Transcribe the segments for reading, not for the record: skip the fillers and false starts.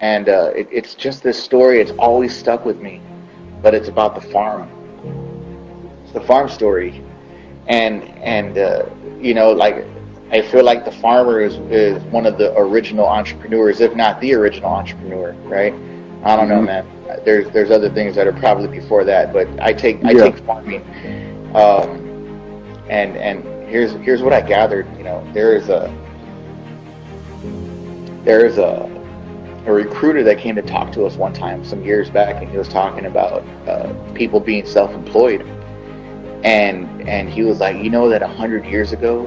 and it's just this story. It's always stuck with me, but it's about the farm. It's the farm story, and like I feel like the farmer is one of the original entrepreneurs, if not the original entrepreneur, right? I don't know, man. There's other things that are probably before that, but I take farming, and here's what I gathered. There's a recruiter that came to talk to us one time some years back, and he was talking about people being self-employed, and he was like, that 100 years ago,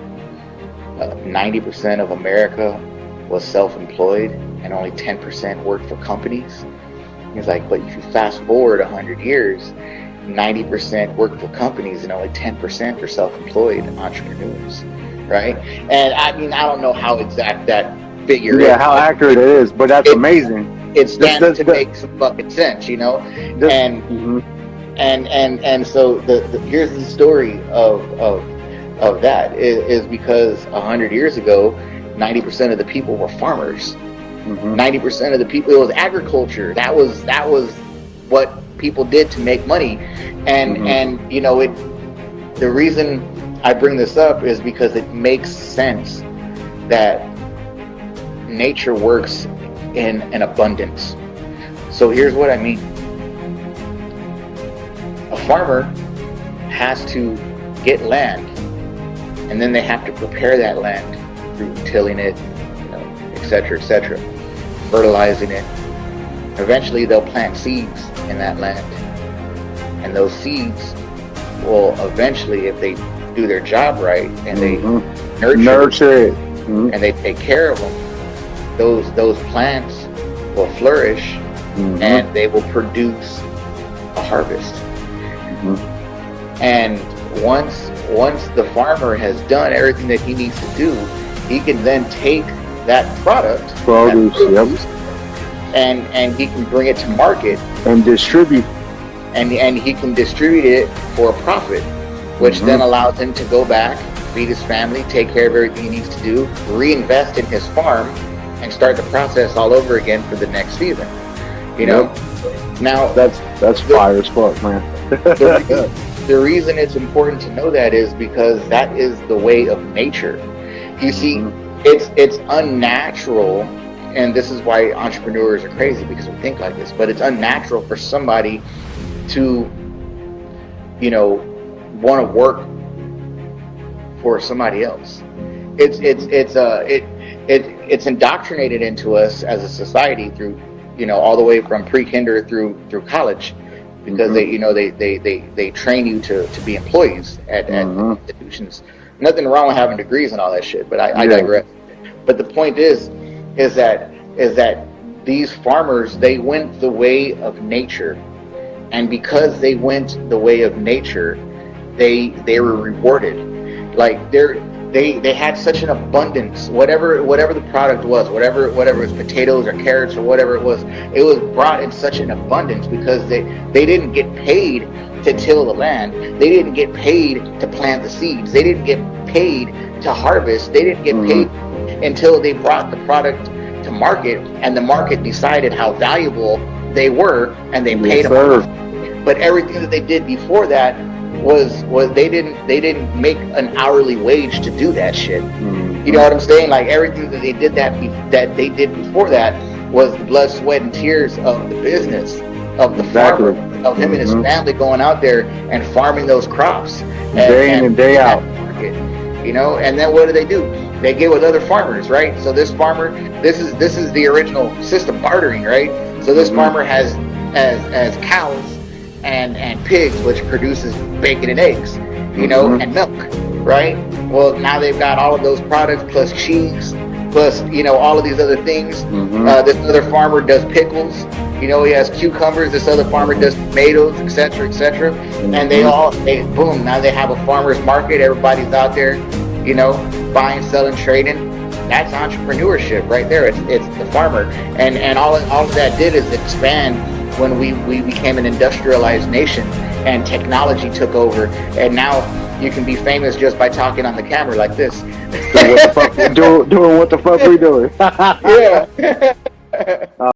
90% of America was self-employed and only 10% worked for companies. He's like, but if you fast forward 100 years, 90% work for companies and only 10% are self-employed entrepreneurs, right? And I mean, I don't know how exact that figure is. Yeah, how accurate it is, but that's amazing. It stands to make some fucking sense, and so here's the story of that is because 100 years ago, 90% of the people were farmers. 90% of the people, it was agriculture. That was what people did to make money, and the reason I bring this up is because it makes sense that nature works in an abundance. So here's what I mean. A farmer has to get land, and then they have to prepare that land through tilling it, etc., fertilizing it. Eventually they'll plant seeds in that land, and those seeds will eventually, if they do their job right and they nurture it, and they take care of them, those plants will flourish, and they will produce a harvest. And once the farmer has done everything that he needs to do, he can then take that product, and he can bring it to market and distribute, and he can distribute it for a profit, which then allows him to go back, feed his family, take care of everything he needs to do, reinvest in his farm, and start the process all over again for the next season. Now that's fire as fuck, man. The reason it's important to know that is because that is the way of nature. You see, it's unnatural, and this is why entrepreneurs are crazy, because we think like this, but it's unnatural for somebody to want to work for somebody else. It's indoctrinated into us as a society through all the way from pre-kinder through college, because they train you to be employees at institutions. Nothing wrong with having degrees and all that shit, but I digress. But the point is that these farmers, they went the way of nature, and because they went the way of nature, they were rewarded. Like they had such an abundance, whatever the product was, whatever it was, potatoes or carrots or whatever it was brought in such an abundance because they didn't get paid to till the land. They didn't get paid to plant the seeds. They didn't get paid to harvest. They didn't get paid until they brought the product to market, and the market decided how valuable they were, and they paid them off. But everything that they did before that was they didn't make an hourly wage to do that shit. You know what I'm saying? Like everything that they did that they did before that was the blood, sweat, and tears of the business of the farmer, of him and his family going out there and farming those crops day in and day out. Market, and then what do? They get with other farmers, right? So this farmer, this is the original system, bartering, right? So this farmer has cows and pigs, which produces bacon and eggs, and milk, right? Well, now they've got all of those products plus cheese, plus all of these other things. This other farmer does pickles. He has cucumbers. This other farmer does tomatoes, etc., and boom. Now they have a farmer's market. Everybody's out there, buying, selling, trading. That's entrepreneurship right there. It's the farmer, and all of that did is expand when we became an industrialized nation and technology took over, and now you can be famous just by talking on the camera like this. Doing what the fuck we doing. Yeah.